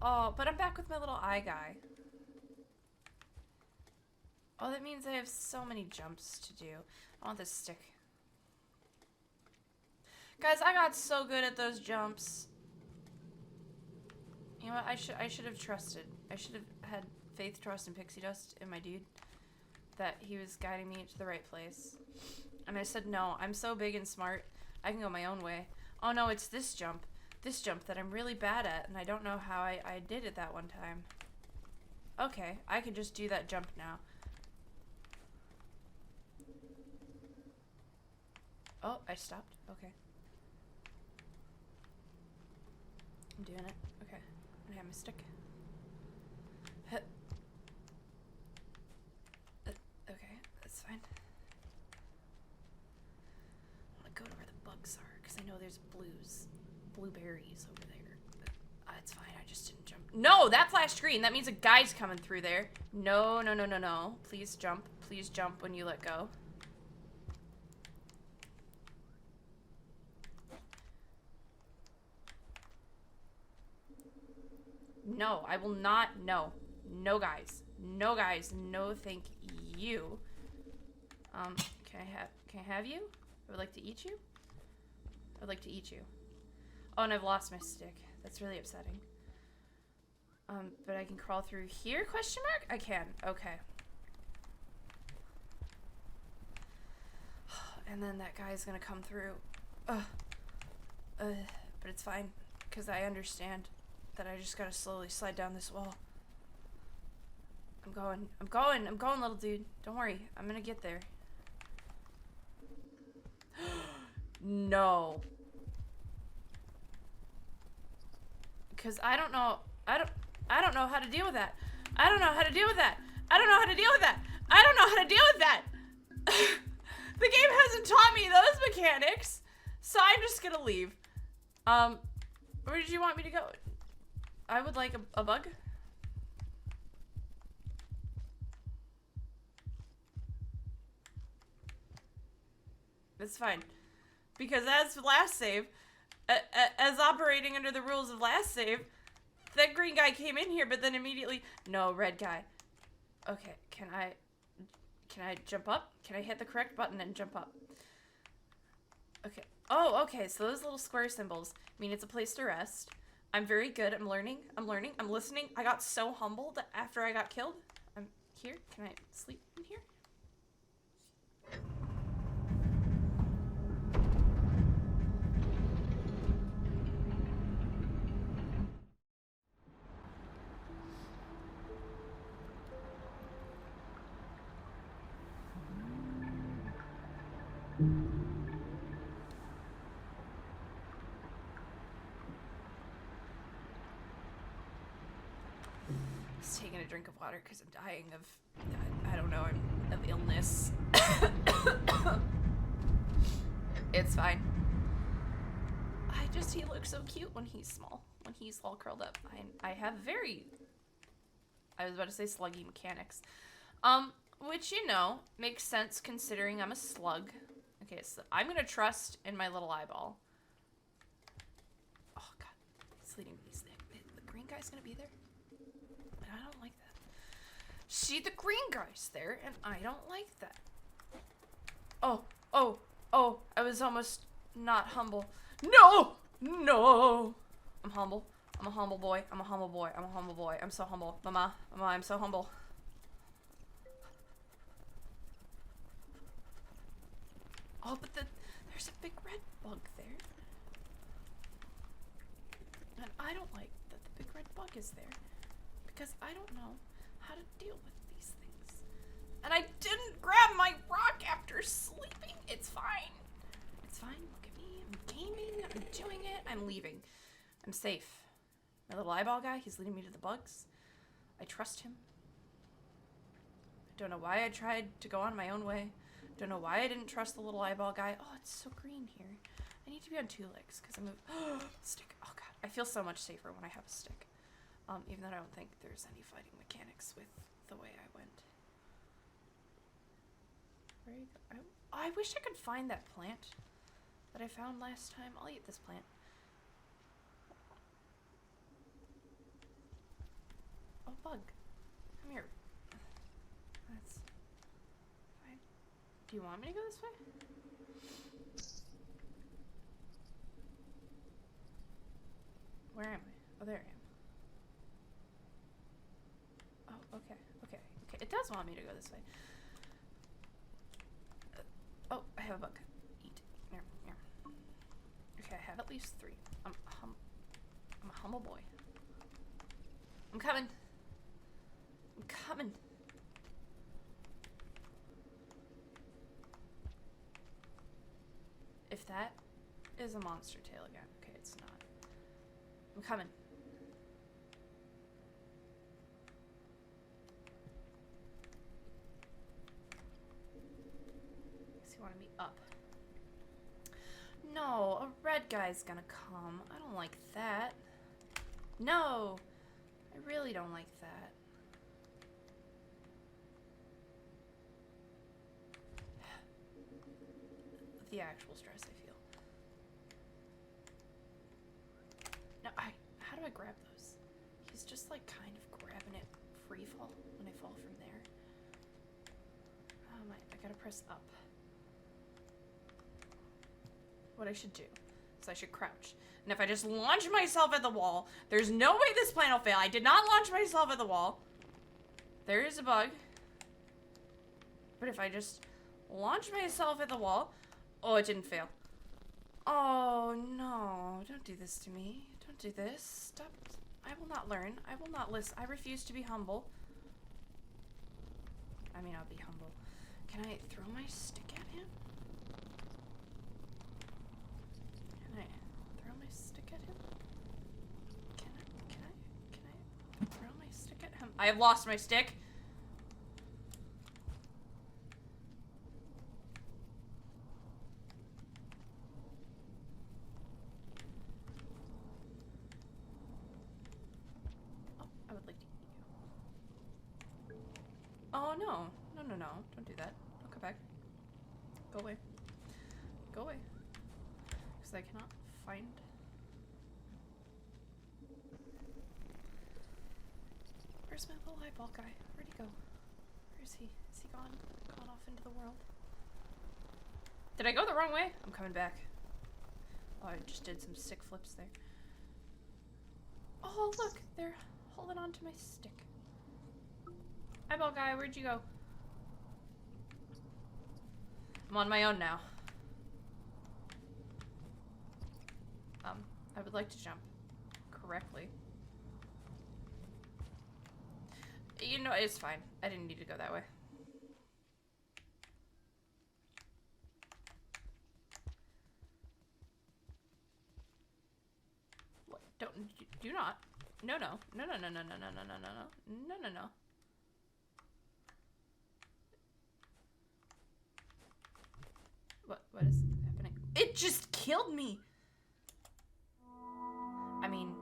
Oh, but I'm back with my little eye guy. Oh, that means I have so many jumps to do. I want this stick. Guys, I got so good at those jumps. You know what? I should have trusted. I should have had faith, trust, and pixie dust in my dude. That he was guiding me to the right place. And I said, no, I'm so big and smart. I can go my own way. Oh no, it's this jump. This jump that I'm really bad at. And I don't know how I did it that one time. Okay, I can just do that jump now. Oh, I stopped. Okay. I'm doing it. Okay. I'm gonna have my stick. Okay, that's fine. I'm gonna go to where the bugs are, because I know there's blueberries over there. It's fine, I just didn't jump. No, that flashed green. That means a guy's coming through there. No, no, no, no, no. Please jump. Please jump when you let go. No, I will not. No. No, guys. No, guys. No, thank you. Can I have you? I would like to eat you. I would like to eat you. Oh, and I've lost my stick. That's really upsetting. But I can crawl through here? Question mark? I can. Okay. And then that guy's gonna come through. But it's fine, because I understand that I just gotta slowly slide down this wall. I'm going, little dude. Don't worry, I'm gonna get there. No. Because I don't know how to deal with that. I don't know how to deal with that. I don't know how to deal with that. I don't know how to deal with that. The game hasn't taught me those mechanics, so I'm just gonna leave. Where did you want me to go? I would like a bug. It's fine. Because as last save, as operating under the rules of last save, that green guy came in here, but then immediately, no, red guy. Okay, can I jump up? Can I hit the correct button and jump up? Okay. Oh, okay, so those little square symbols mean it's a place to rest. I'm very good. I'm learning. I'm listening. I got so humbled after I got killed. I'm here. Can I sleep in here? Just taking a drink of water because I'm dying of, I don't know, of illness. It's fine. He looks so cute when he's small, when he's all curled up. I have very, I was about to say sluggy mechanics. Which, you know, makes sense considering I'm a slug. Okay, so I'm gonna trust in my little eyeball. Oh god, he's leading me. The green guy's gonna be there? But I don't like that. See, the green guy's there, and I don't like that. Oh, I was almost not humble. No! No! I'm humble. I'm a humble boy. I'm a humble boy. I'm a humble boy. I'm so humble. Mama, I'm so humble. Oh, but there's a big red bug there. And I don't like that the big red bug is there. Because I don't know how to deal with these things. And I didn't grab my rock after sleeping. It's fine. It's fine. Look at me. I'm gaming. I'm doing it. I'm leaving. I'm safe. My little eyeball guy, he's leading me to the bugs. I trust him. I don't know why I tried to go on my own way. Don't know why I didn't trust the little eyeball guy. Oh, it's so green here. I need to be on 2 legs because I'm a stick. Oh god, I feel so much safer when I have a stick. Even though I don't think there's any fighting mechanics with the way I went. Where you go? I wish I could find that plant that I found last time. I'll eat this plant. bug. Come here. That's fine. Do you want me to go this way? Where am I? Oh, there I am. Oh, okay. Okay. Okay. It does want me to go this way. Oh, I have a bug. Eat. Here. Here. Okay, I have at least 3. I'm a humble boy. I'm coming. I'm coming. If that is a monster tail again. Okay, it's not. I'm coming. Guess he wanted me up. No, a red guy's gonna come. I don't like that. No! I really don't like that. The actual stress I feel. No, how do I grab those? He's just like kind of grabbing it free fall when I fall from there. I gotta press up. What I should do is I should crouch. And if I just launch myself at the wall, there's no way this plan will fail. I did not launch myself at the wall. There is a bug. But if I just launch myself at the wall... Oh, it didn't fail. Oh, no. Don't do this to me. Don't do this. Stop. I will not learn. I will not listen. I refuse to be humble. I mean, I'll be humble. Can I throw my stick at him? Can I throw my stick at him? Can I throw my stick at him? I have lost my stick. Oh, no. No, no, no. Don't do that. Don't come back. Go away. Go away. Because I cannot find... Where's my little eyeball guy? Where'd he go? Where is he? Is he gone? Gone off into the world? Did I go the wrong way? I'm coming back. Oh, I just did some sick flips there. Oh, look! They're holding on to my stick. Eyeball guy, where'd you go? I'm on my own now. I would like to jump correctly. You know, it's fine. I didn't need to go that way. What? Do not. No, no. No, no, no, no, no, no, no, no, no, no. No, no, no. What is happening? It just killed me! I mean,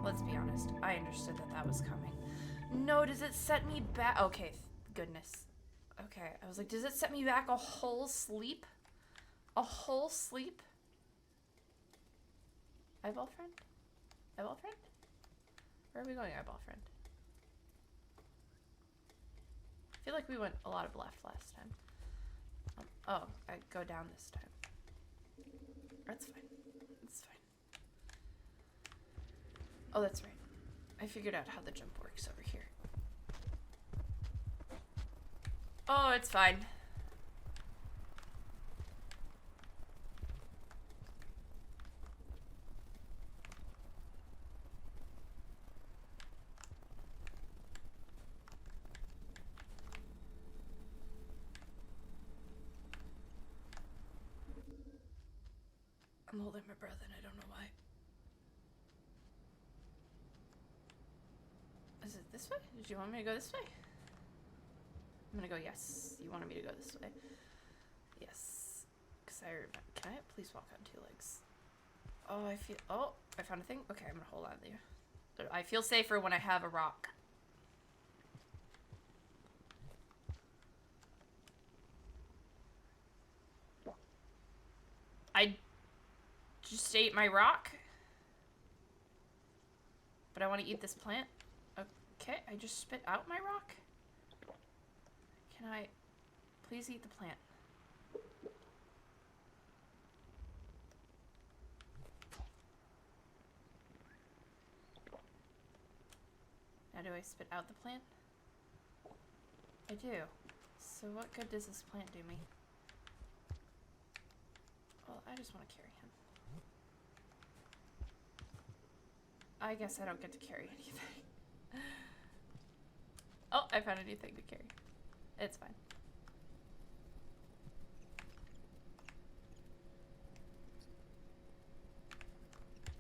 let's be honest. I understood that that was coming. No, does it set me back? Okay, goodness. Okay, I was like, does it set me back a whole sleep? A whole sleep? Eyeball friend? Eyeball friend? Where are we going, eyeball friend? I feel like we went a lot of left last time. Oh, I go down this time. That's fine. That's fine. Oh, that's right. I figured out how the jump works over here. Oh, it's fine. I'm holding my breath and I don't know why. Is it this way? Did you want me to go this way? I'm gonna go yes. You wanted me to go this way. Yes. Cause can I please walk on 2 legs? Oh, I found a thing. Okay, I'm gonna hold on there. I feel safer when I have a rock. I just ate my rock. But I want to eat this plant. Okay, I just spit out my rock. Can I please eat the plant? Now do I spit out the plant? I do. So what good does this plant do me? Well, I just want to carry him. I guess I don't get to carry anything. Oh, I found a new thing to carry. It's fine.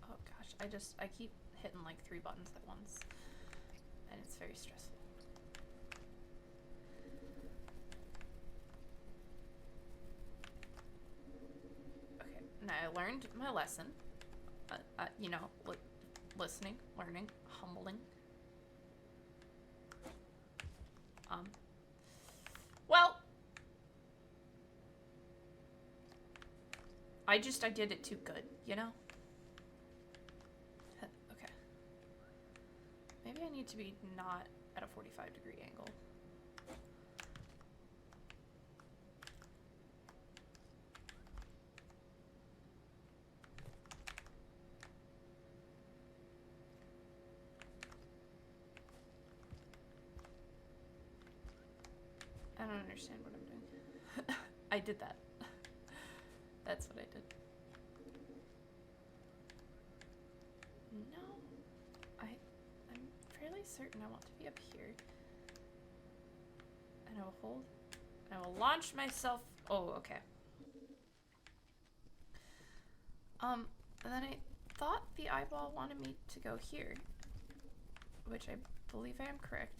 Oh gosh, I keep hitting like 3 buttons at once. And it's very stressful. Okay, now I learned my lesson. You know, listening, learning, humbling. Well, I did it too good, you know? Okay. Maybe I need to be not at a 45-degree angle. I don't understand what I'm doing. I did that. That's what I did. No. I'm fairly certain I want to be up here. And I will hold. I will launch myself. Oh, okay. And then I thought the eyeball wanted me to go here. Which I believe I am correct.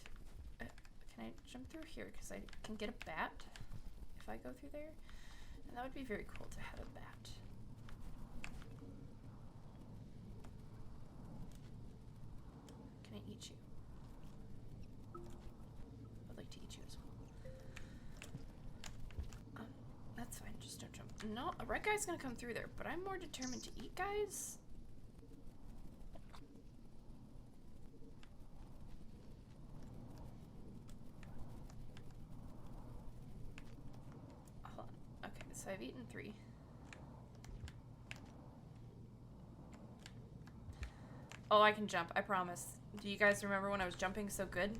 Can I jump through here? Because I can get a bat if I go through there. And that would be very cool to have a bat. Can I eat you? I'd like to eat you as well. That's fine, just don't jump. No, a red guy's gonna come through there, but I'm more determined to eat guys. So I've eaten 3. Oh, I can jump, I promise. Do you guys remember when I was jumping so good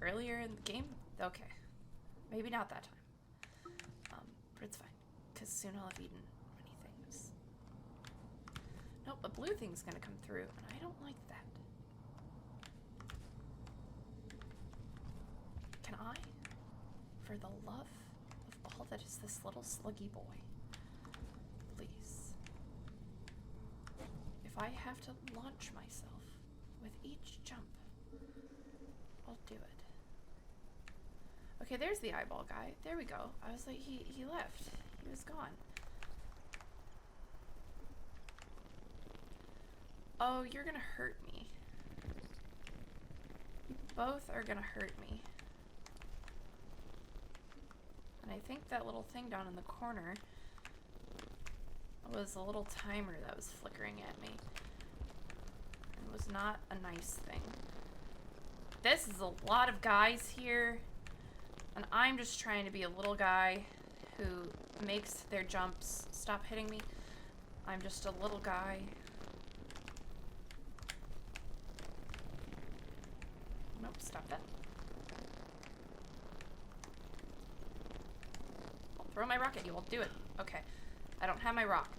earlier in the game? Okay. Maybe not that time. But it's fine. Because soon I'll have eaten many things. Nope, a blue thing's gonna come through, and I don't like that. Can I, for the love of all that is this little sluggy boy, please, if I have to launch myself with each jump, I'll do it. Okay, there's the eyeball guy. There we go. I was like, he left. He was gone. Oh, you're gonna hurt me. You both are gonna hurt me. And I think that little thing down in the corner was a little timer that was flickering at me. It was not a nice thing. This is a lot of guys here. And I'm just trying to be a little guy who makes their jumps stop hitting me. I'm just a little guy. Nope, stop that. I'll throw my rock at you. I'll do it. Okay. I don't have my rock.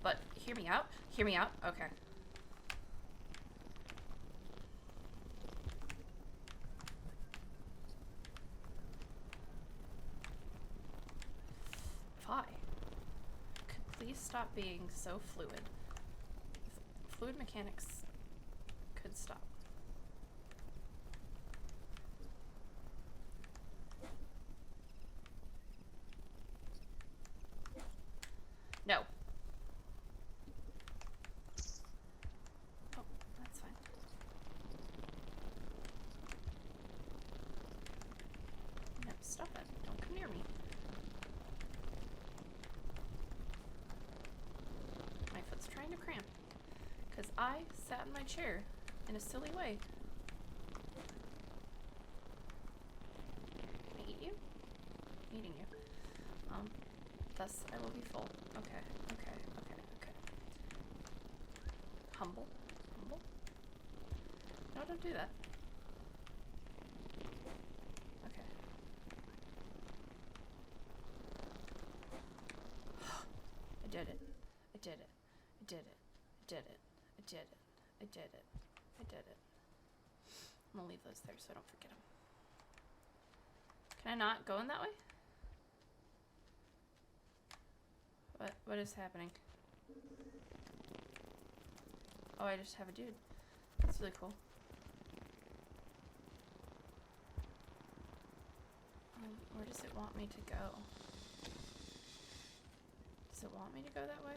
But hear me out. Hear me out. Okay. Please stop being so fluid. Fluid mechanics could stop. No. Oh, that's fine. No, stop it. Don't come near me. Trying to cramp because I sat in my chair in a silly way. Thus, I will be full. Okay, okay, okay, okay. Humble. Humble? No, don't do that. Okay. I did it. I did it. I did it. I did it. I did it. I did it. I did it. I'm gonna leave those there so I don't forget them. Can I not go in that way? What is happening? Oh, I just have a dude. That's really cool. Where does it want me to go? Does it want me to go that way?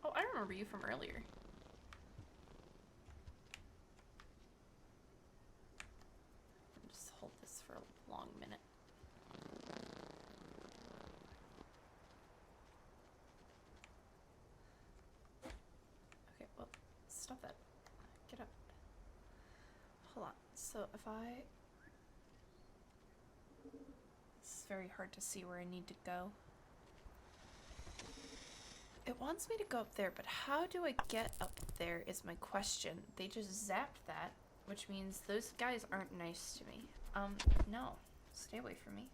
Oh, I remember you from earlier. Just hold this for a long minute. Okay, well, stop that. Get up. Hold on. So if I... It's very hard to see where I need to go. It wants me to go up there, but how do I get up there is my question. They just zapped that, which means those guys aren't nice to me. No. Stay away from me.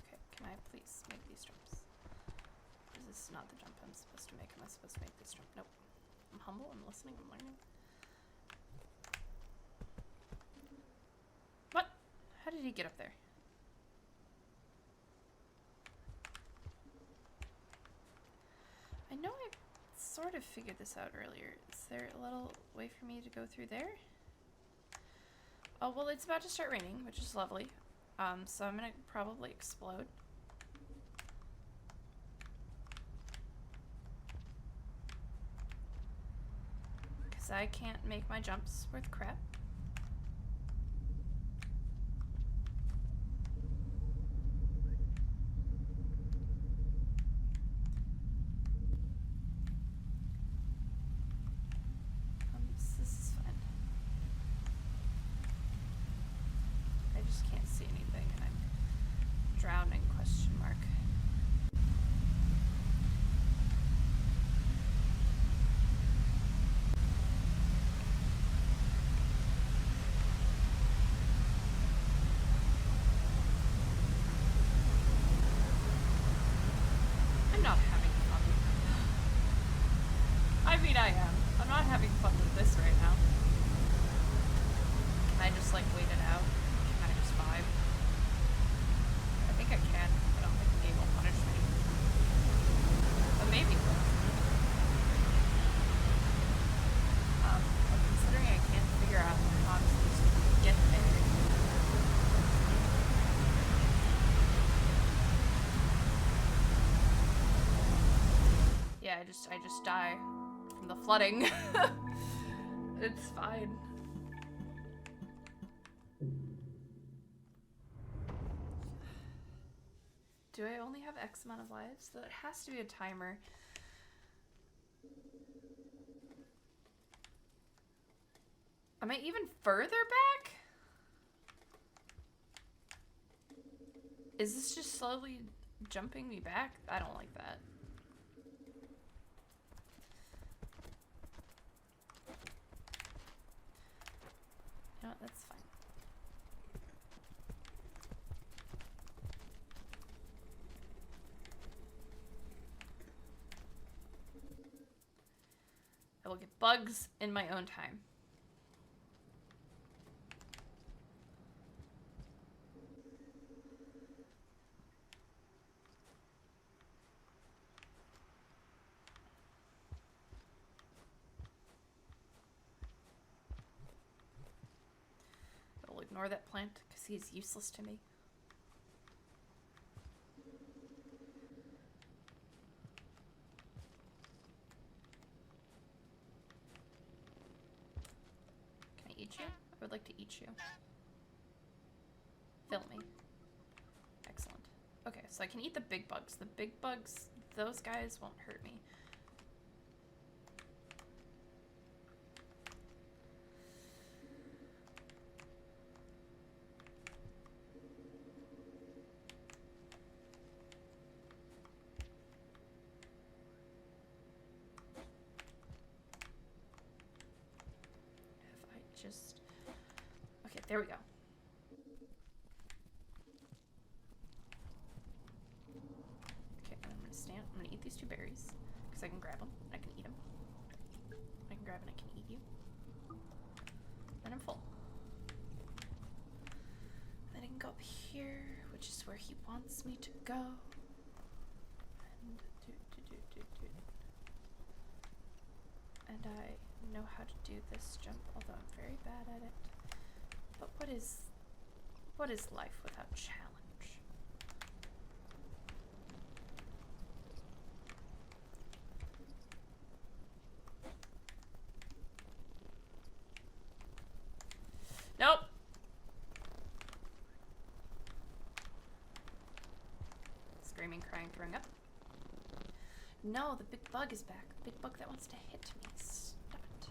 Okay, can I please make these jumps? This is not the jump I'm supposed to make. Am I supposed to make this jump? Nope. I'm humble, I'm listening, I'm learning. What? How did he get up there? I know I sort of figured this out earlier. Is there a little way for me to go through there? Oh, well, it's about to start raining, which is lovely. So I'm gonna probably explode. Because I can't make my jumps worth crap. This is fine. I just can't see anything and I'm drowning, question mark. I'm not having fun. I mean, I am. I'm not having fun with this right now. Can I just, like, wait it out? Can I just vibe? I think I can. I don't think the game will punish me. But maybe it will. But considering I can't figure out how I'm supposed to get there. Yeah, I just die from the flooding. It's fine. Do I only have X amount of lives? There has to be a timer. Am I even further back? Is this just slowly jumping me back? I don't like that. You know what, that's fine. I will get bugs in my own time. I will ignore that plant because he's useless to me. you? Fill me. Excellent. Okay, so I can eat the big bugs. The big bugs, those guys won't hurt me. Just okay, there we go. Okay, I'm gonna eat these 2 berries because I can grab them. I can eat them. I can grab and I can eat you. Then I'm full. Then I can go up here, which is where he wants me to go. And and I know how to do this jump, although I'm very bad at it. But what is life without challenge? Nope. Screaming, crying, throwing up. No, the big bug is back. The big bug that wants to hit me. Stop it.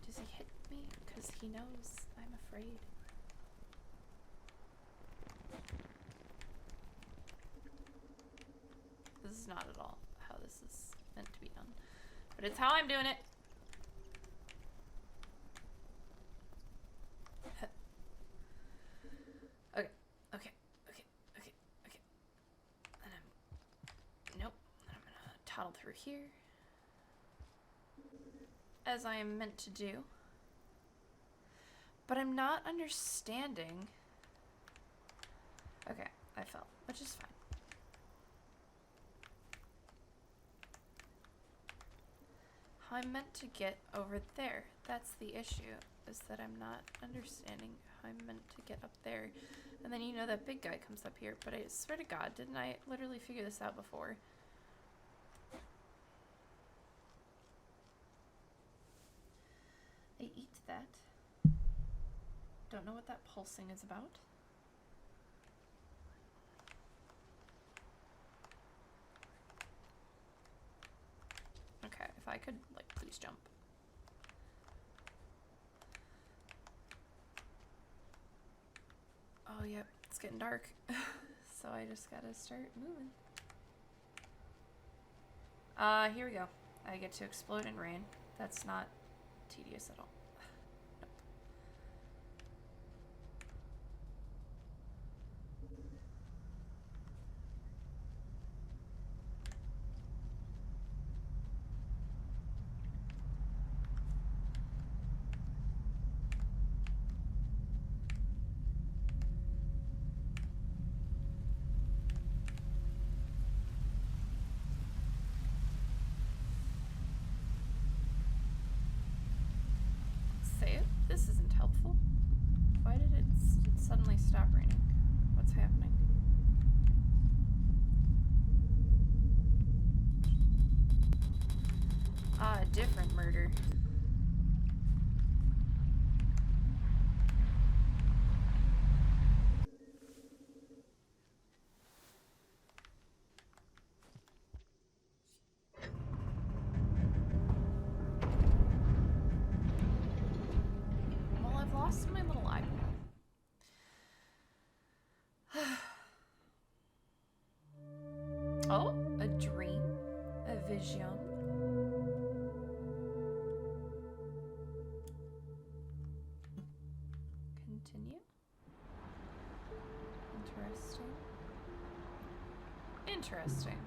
Does he hit me? Because he knows I'm afraid. This is not at all how this is meant to be done. But it's how I'm doing it. Okay. And nope. I'm gonna toddle through here. As I am meant to do. But I'm not understanding. Okay, I fell, which is fine. How I'm meant to get over there. That's the issue, is that I'm not understanding how I'm meant to get up there. And then you know that big guy comes up here, but I swear to God, didn't I literally figure this out before? I eat that. Don't know what that pulsing is about. Okay, if I could, like, please jump. Oh, yep, it's getting dark. So I just gotta start moving. Here we go. I get to explode in rain. That's not tedious at all. Nope. Save? This isn't helpful. Why did it suddenly stop raining? What's happening? Ah, a different murder. Well, I've lost my little eyeball. Oh, a dream? A vision? Continue. Interesting. Interesting.